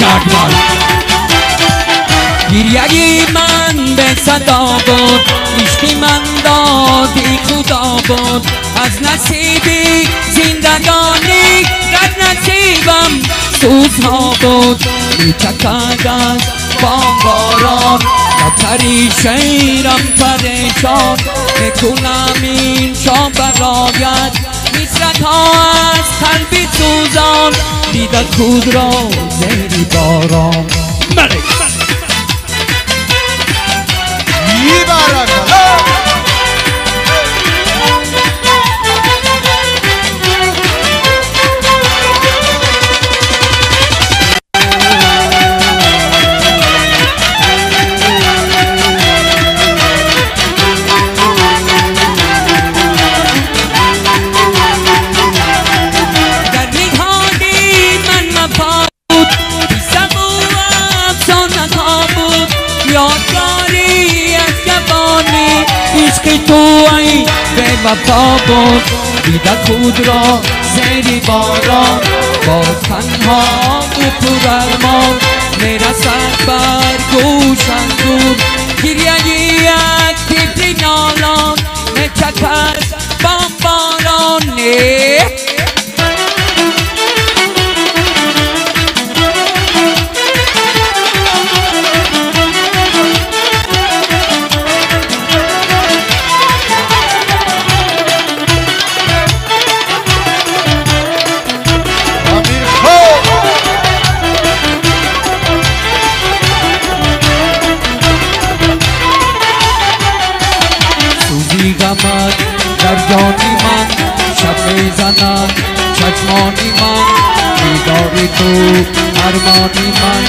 شادمان گریه من به صدا بود عشقی من دادی خدا بود از نصیبی زندگانی در نصیبم سوزها بود میچکد از باران و پریشیرم پریشان میکنم این شام برایت مصرع‌ها از قلبی سوزان دیده خود را زیر باران توی به وفا بود دیده خود را زیر باران باز تنها و پر ارمان میرسد بر گوشم دور گریه یک طفل نالان میچکد باران غمت در جانی من شب میزند چشمانی من دیدار تو ارمانی من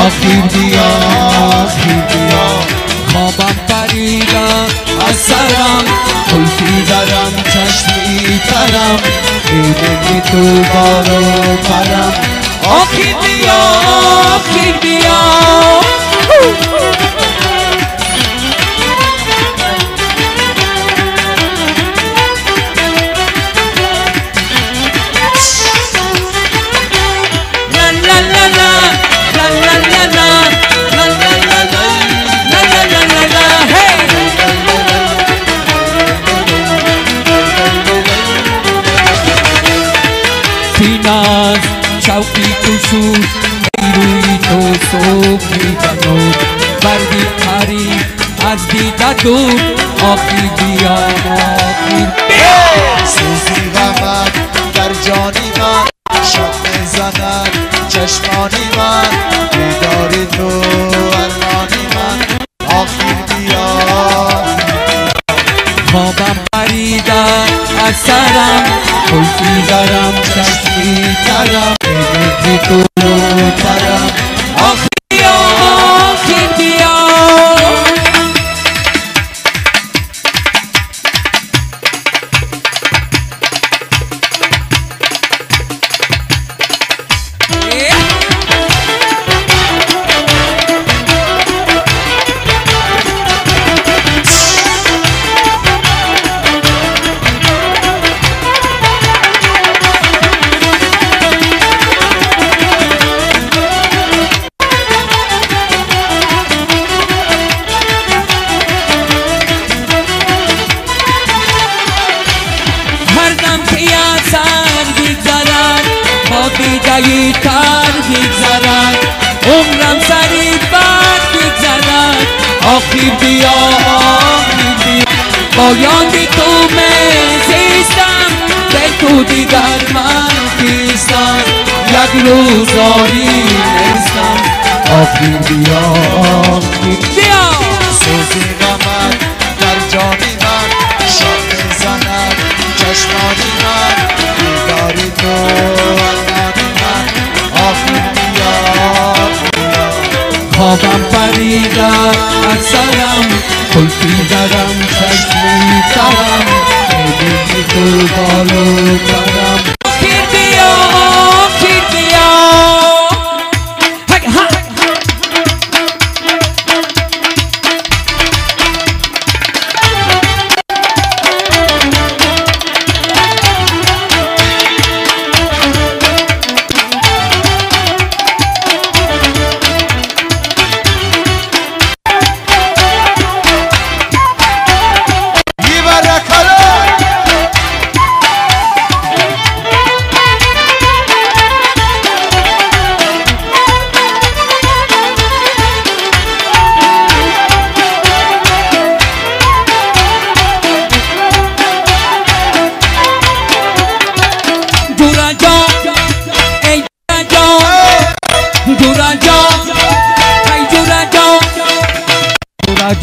آخر بیا خوابم پریده از سرم قلفی درم چشمی ترم دیدگی تو بارو پرم آخر بیا از شوقی تو شد ای روی تو صبحی بنود بردی پری از دیده دور آخر بیا سوزی غمت در جانی من شب میزند چشمانی من دیدار تو ارمانی من آخر بیا خوابم پریده از سرم قلفی درم چشمی ترم دیدگی تو ترم آخر بیا دیدهی تر بگذرد عمرم سری بد بگذرد آخر بیا با یاد تو میزیستم به تو دیگر من کیستم یک روزاری نیستم آخر بیا سوزی غمت در جانی من شب میزند چشمانی من دیدار تو خوابم پریده از سرم قلفی درم چشمی ترم دیدگی تو بالو پرم آخر بیا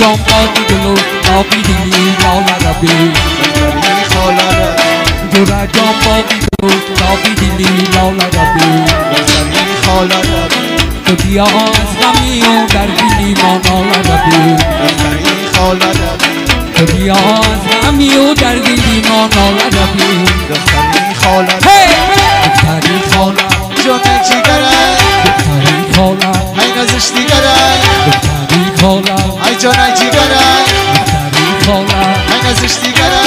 جان باقی دلو باقی دلی لالا ربی دختری خاله ربی جورا جان باقی دلو باقی دلی لالا ربی دختری خاله ربی تو بیا از غمی و در دلی ما نالا ربی دختری خاله ربی تو بیا از غمی و در دلی ما نالا ربی دختری خاله دختری خاله جان جیگره دختری خاله ای نزش دیگره دختری خاله ای جان ای جیگره دختری خاله ای نزش دیگره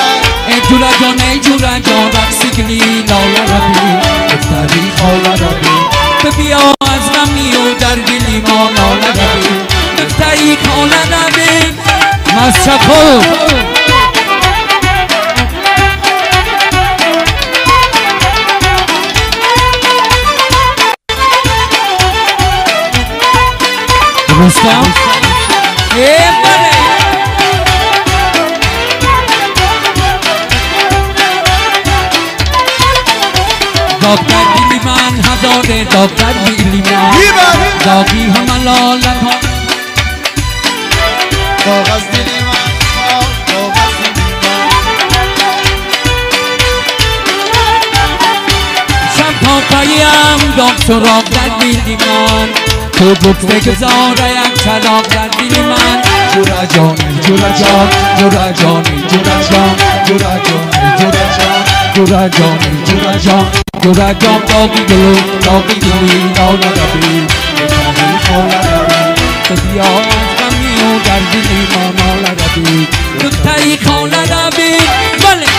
ای جورا جان رقصی گلی لالا ربی دختری خاله ربی تو بیا از غمی و در دلی ما نالا ربی دختری خاله ربی مصطفی رستم بله داغ در دلی من هزاره داغ در دلی من داغی همه لالت ها داغ از دلی من داغ از دلی من شب تا پایم داغ سراغ در دلی من تو گفته گذاره یک چراغ در دلی من جورا جانی جورا جان جورا جانی جورا جان جورا جانی جورا جان جورا جانی جورا جان جورا جان باقی دلو باقی دلی لالا ربی دختری خاله ربی تو بیا از غمی و در دلی ما نالا ربی دختری خاله ربی بله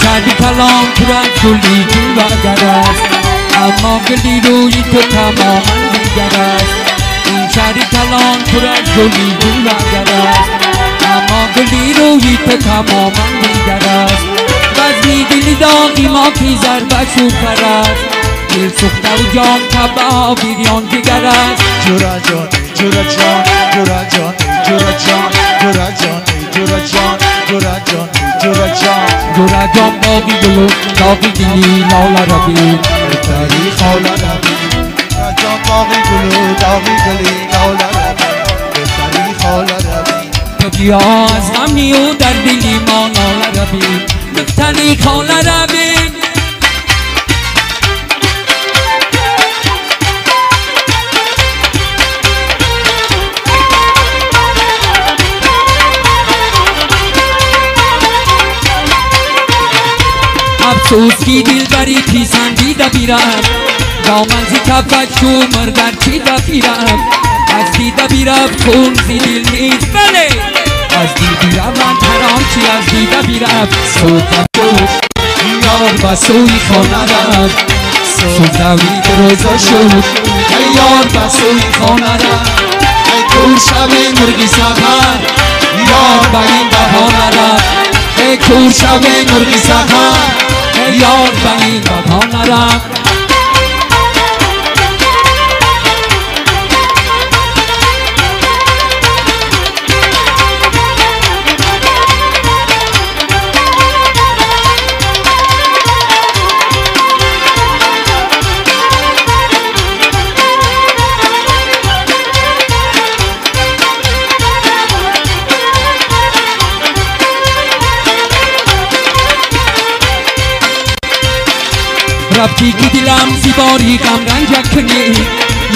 شهری کلام پر از گلی جولگر است اما گلی روی تو تماما دیگر است این شهری کلام پر از گلی جولگر است اما گلی روی تو تماما دیگر است وزنی دلی داغی ما کی ضربه شوکر است دل سوخته و جان تباه بیریان دیگر است جورا جان جورا جان جورا جان جورا جان جورا جان جورا جان جورا جان جورا جان جورا جان باقی دلو باقی دلی لالا ربی دختری خاله ربی جورا جان باقی گلو باقی گلی لالا ربی دختری خاله ربی تو بیا از غمی و در دلی ما نالا ربی دختری خاله ربی افسوس کی دل بری پیسندیده بیرم دامن زی کفت شومر در چیده بیرم از دیده بیرم خون زی دل نیست بله از دیده بیرم من ترام چی از دیده بیرم سوزم شد یار بسوی خانه رم سوزمی دروزا شد یار بسوی خانه رم ای کور شب مرگی سفر یار با این بهانه رم ای کور شب مرگی سفر یار با این بهانه رم رفتی که دلم زیباری غم رنجت کنی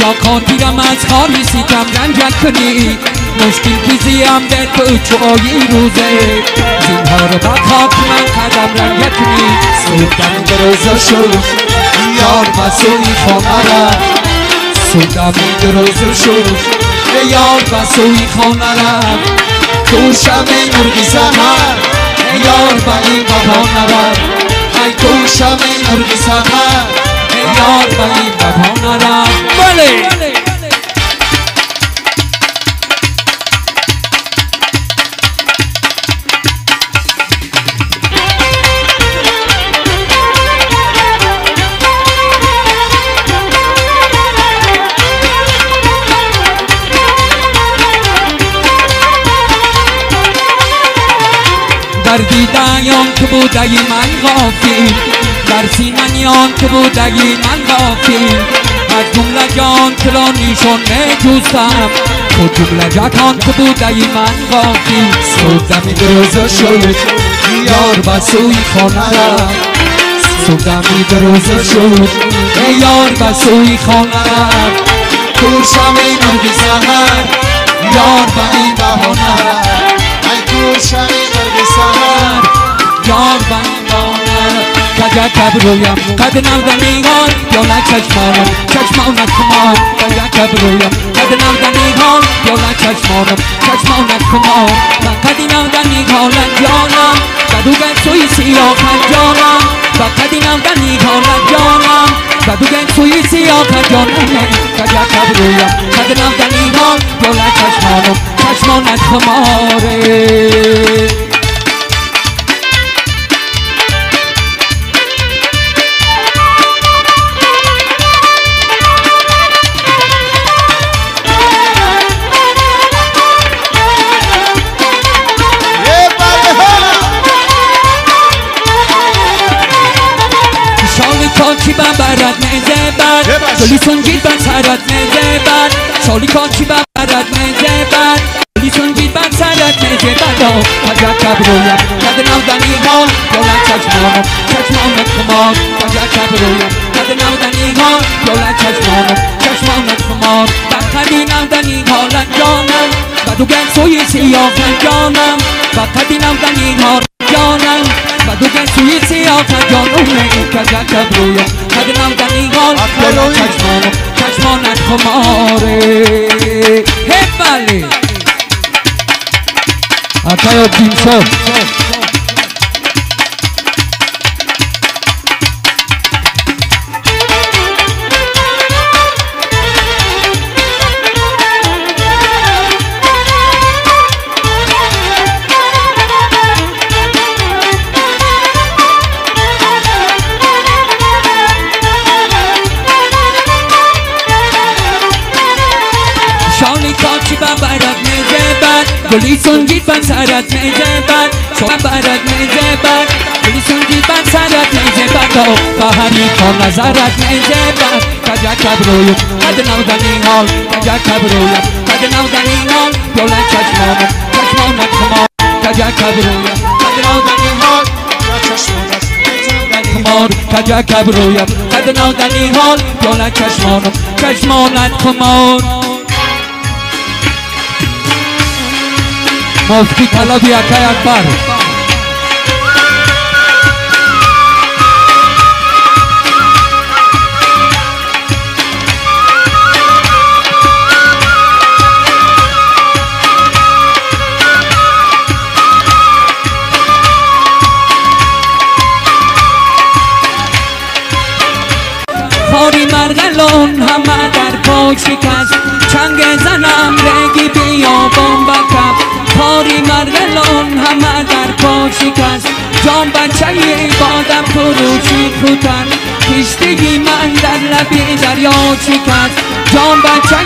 یا خاطرم از خالی ستم رنجت کنی مشکل که زیم در تو چوایی روزه زینها رو بخواب من قدم رنجت کنی سودم دروزه شد یار بسوی خانه را سودم دروزه شد یار بسوی خانه را کوشم مرگی سمر یار با این بهانه را ای کوشم مرگی سمر یار با این بها نرفت. بله در دیدایان که بودگی من غافل، در سینانیان که بودگی من غافل، از جمله جان که را نیشون میجوستم، خود جمله جکان که بودگی من غافل. صبح روزه شد یار به سوی خانه رفت، صبح روزه شد یار به سوی خانه رفت. کور شمی مرد سحر یار به این بهانه رفت، کور شمی مرد سحر یار با این بهانه رفت. کجا کبرویم قد نودنیگان یولا چشمانم چشمانت کمان. کجا کبرویم قد نودنیگان یولا چشمانم چشمانت کمان. من قدی نودنیگان جانم بدوگن سوی سیاخت جانم، و قدی نودنیگان جانم بدوگن سوی سیاخت جانم. کجا کبرویم قد نودنیگان یولا چشمانم چشمانت کماره. کاچی با برد میزه بد جلی سنجید بد سرد میزه بد. شالی کاچی با برد میزه بد جلی سنجید بد سرد میزه بد. کجا کبرویم قد نودنی ها یولا چشمانم چشمانت کمان. کجا کبرویم قد نودنی ها یولا چشمانم چشمانت کمان. و قدی نودنی ها جانم بدوگن سوی سیاه جانم، و قدی نودنی ها جانم بدوگن سوی سیاه جانم. کجا کبرویم قد نودنی ها یولا چشمانم چشمانت کماره. بله عطای تیمسان گلی سنجید بند سرت میزه بند شما برد میزه بند. گلی سنجید بند سرت میزه بند و همی کار نظرت میزه بند. کجا کبرویم قد نودنی حال کجا کبرویم قد نودنی حال یولا چشمانم چشمانت کمان. کجا کبرویم قد نودنی حال کمان. کجا کبرویم قد نودنی حال یولا چشمانم چشمانت کمان. مفتی طلب یکی اکبر خاری مرگلون همه در پا شکست، چنگ زنم رگی بیابان بکم. خاری مرگلون همه در پا شکست، جان بچه بادم فروشی خوتن. کشتی من در لبی دریا شکست، جان بچه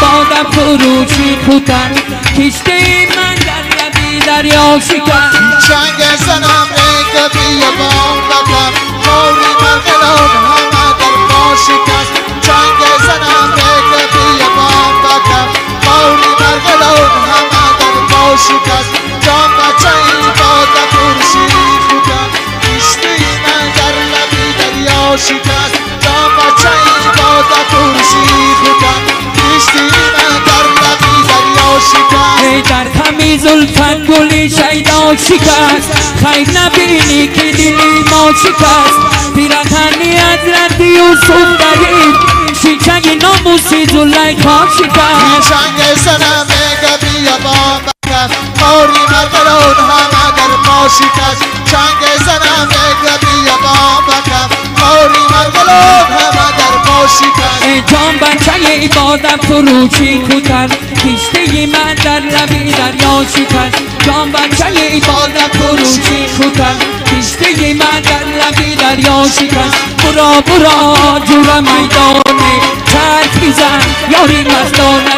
بادم فروشی خوتن. کشتی من در لبی دریا شکست. چنگ زنم رگ بیابان بکم. خاری مرگلون همه در پا شکست، چنگ زنم رگ بیابان بکم. خاری مرگلون همه در پا شکست، جان بچه بادم فروشی خوتن. کشتی من در لبی دریا شکست، جان بچه بادم فروشی خوتن. کشتی من در لبی دریا شکست. ای در تمیز الفت گلی شیدا شکست، خیر نبینی که دلی ما شکست. پیرهنی حضرت یوسف درید، شیچه ناموسی زلیخا شکست. چنگ زنم رگ بیابان بکم. خاری مرگلون همه در پا شکست، چنگ زنم رگ بیابان بکم. موری مرگلون همه در پا شکست جان بچه عبادت فروشی کوتر کشته من در لبی دریا شکست جان بچه عبادت فروشی کوتر کشته من در لبی دریا شکست برا برا جور میدانه چرخ بیزن یاری مستانه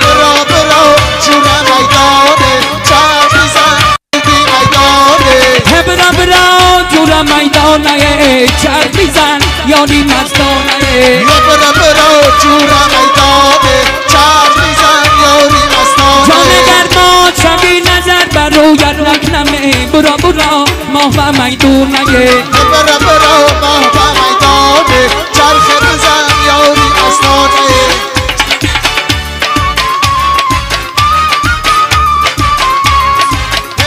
برا برا جور میدانه چرخ بیزن میدانه برا برا جور میدانه چرخ بیزن یاری مستانه برا برا جور میدانه چرخ بیزن یاری مستانه جان گرما شبی نظر بر رویت نکنمه برا برا ماه و میدونه برا برا ماه و میدانه چرخ بزن یاری مستانه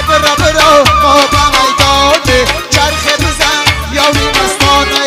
برا برا ماه و میدانه چرخ بزن یاری مستانه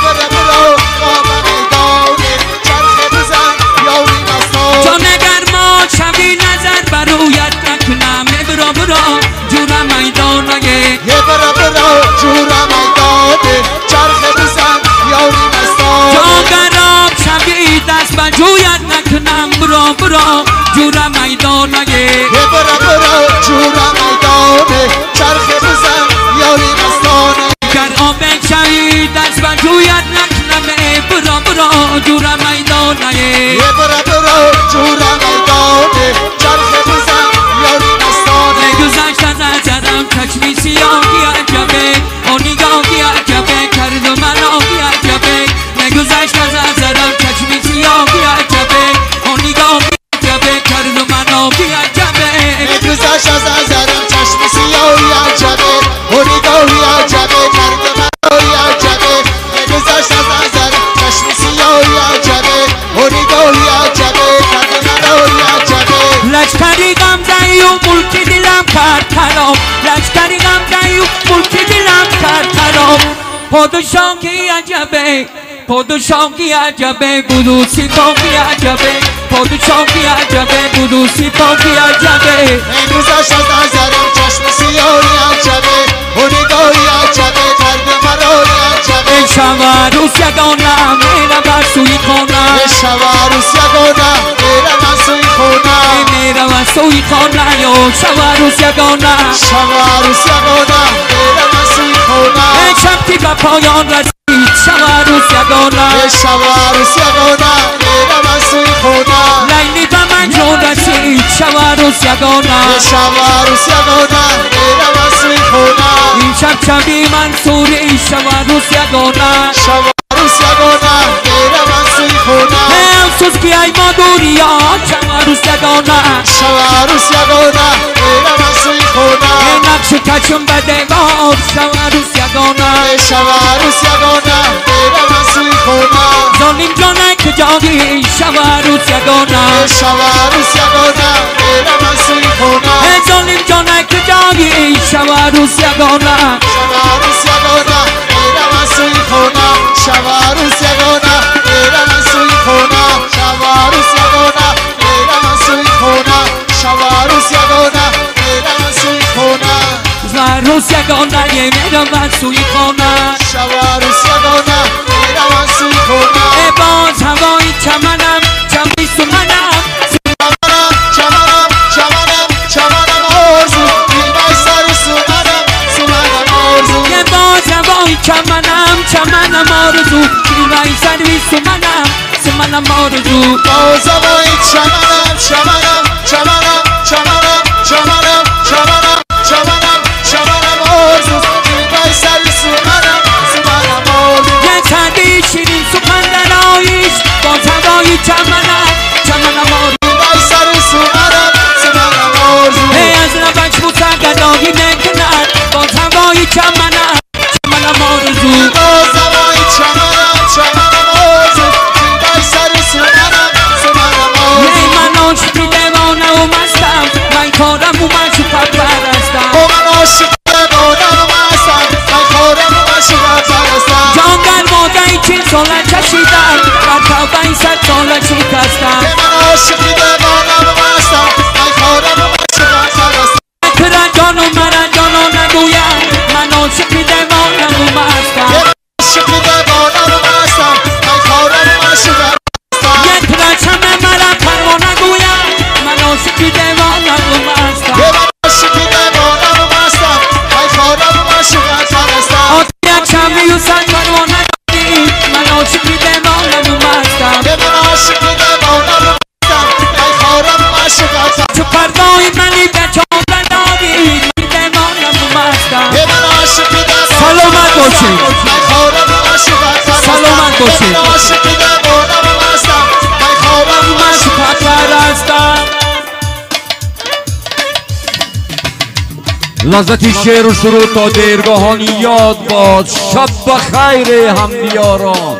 برا برا ماه و میدانه چرخ بزن یاری مستانه جان گرما شبی نظر بر رویت نکنمه برا برا جور میدانه برا برا جور میدانه چرخ بزن یاری مستانه جان گرم شبی دست بر جویت نکنم برا برا جور میدانه برا برا جور میدانه چرخ بزن یاری مستانه گر آب شبی دست بر جویت نکنمه برا برا جور میدانه برا برا جور میدانه چرخ بزن یاری مستانه گذشت از نظرم چشمی سیاهی عجبه و نگاهی عجبه کرد و مناهی عجبه نگذشت از نظرم چشمی سیاهی عجبه و نگاهی عجبه کرد و مناهی عجبه گذشت از نظرم چشم سیاهی عجبه و نگاهی عجبه کرد مناهی عجبه گذشت از نظرم چشم سیاهی عجبه و نگاهی عجبه کرد مناهی عجبه لشکری غمزه‌ای و ملک دلم کرد خراب لشکری غمزه‌ای و ملک دلم کرد خراب پادشاهی عجبه پادشاهی عجبه بودو سپاهی عجبه پادشاهی عجبه بودو سپاهی عجبه گذشت از نظرم چشم سیاهی عجبه و نگاهی عجبه کرد مناهی عجبه شب روز یگانه میرم بر سوی خانه شب عروس یگانه میرم از سوی خونه میرم از سوی خانه یا شب روز یگانه شب عروس یگانه میرم از سوی خونه شب که به پایان رسید شب روز یگانه شب عروس یگانه میرم از سوی خونه لیلی به مجنون رسید شب روز یگانه شب عروس یگانه میرم از سوی خونه این شب شبی منصوری شب روز یگانه شب عروس یگانه میرم از سوی خونه افسوس که ای مادوریا شب روز یگانه شب عروس یگانه میرم از سوی خونه نقش کچم به دیوار شب روز یگانه شب عروس یگانه میرم از سوی خونه ظالم جانه که جاگی شب روز یگانه شب عروس یگانه میرم از سوی خونه ظالم جانه که جاگی شب روز یگانه شب عروس یگانه میرم از سوی خونه شب عروس یگانه میرم از سوی خونه شب عروس یگانه میرم از سوی خونه شب عروس یگانه میرم از سوی خونه روز یگانه میرم از سوی خانه شب عروس یگانه میرم از سوی خونه باز هوای چمنم چمی سمنم چمنم چمنم چمنم چمنم آرزو بیمای سر سمنم سمنم آرزو باز هوای چمنم چمنم آرزو بیرای سروی سمنم سمنم آرزو باز هوای چمنم چمنم چمنم چمنم چمنم چمنم چمنم چمنم آرزو بیمای سر سمنم سمنم آرزو یه چندی شیرین سخن در آیش باز هوای چمنم چمنم آرزو بیمای سر سمنم سمنم آرزو از لبش بوسه گدایی نکند باز هوای چمنم چمنم آرزو باز هوای چمنم چمنم آرزو بیمای سر سمنم سمنم آرزو من عاشقی دیوانه و مستم من کارم و معشوقت پرستم من عاشق دیوانه و مستم من کارم و معشوقت پرستم جان گرمادهی 40 ساله کشیدم در توبه این 100 ساله شکستم من عاشق دیوانه و مستم من کارم و معشوقت پرستم ترنجان و مرنجان و نگویم من عاشق دیوانه و مستم عاشق دیوانه باشه عاشقیدم عالم مستم من خوابم مشق پرستم لذتی شعر و سرود تا دیرگاهانی یاد باد شب بخیر همدیاران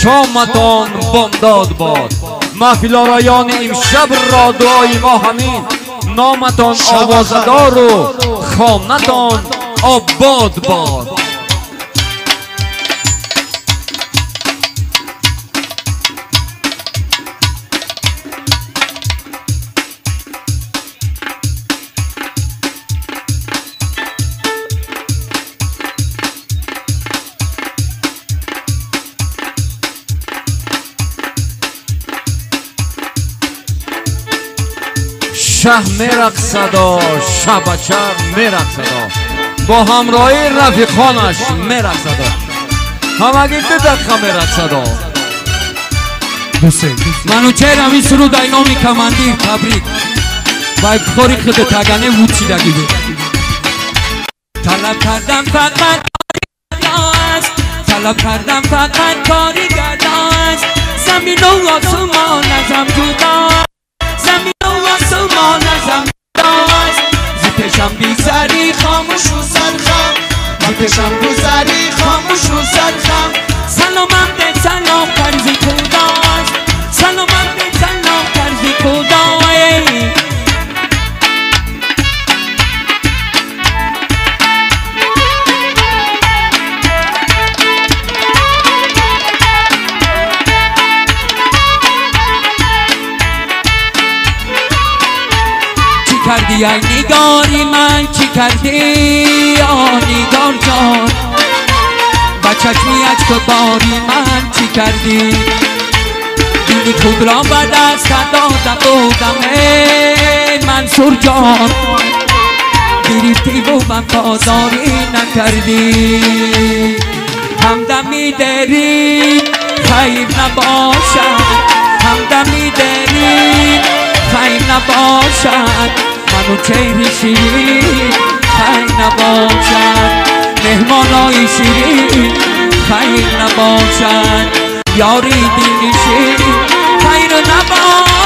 شامتان بامداد باد محفل آرایان امشب را دعای ما همین نامتان آوازدار و خانتان آباد باد شه میرقصدا شبچه میرقصدا با همراهی رفیقانش میرقصدا همگی بدرخه میرقصدا منو چهرم این سرود اینامی کمندیر تبریک و ابخاری خود تگنه وود چیدگی بود طلب کردم فقط است طلب کردم فقط کاریگر است زمین و آسمان ازم جدا زمین و آسمان ازم جداست زیپشم بی سری خاموش و سرخم زیپشم بی سری خاموش و سرخم سلامم به سلام پرزی کداست سلامم به سلام پرزی کداست کردی ای نگاری من چی کردی آه نگار جان با چشمی از تو باری من چی کردی دینی خود را به دست دادم بودم ای منصور جان گرفتی و وفاداری نکردی همدمی داری خیر نباشد همدمی داری خیر نباشد منو چهری شیرین خیر نباشد مهمانای شیرین خیر نباشد یاری دینی شیرین خیر نباشد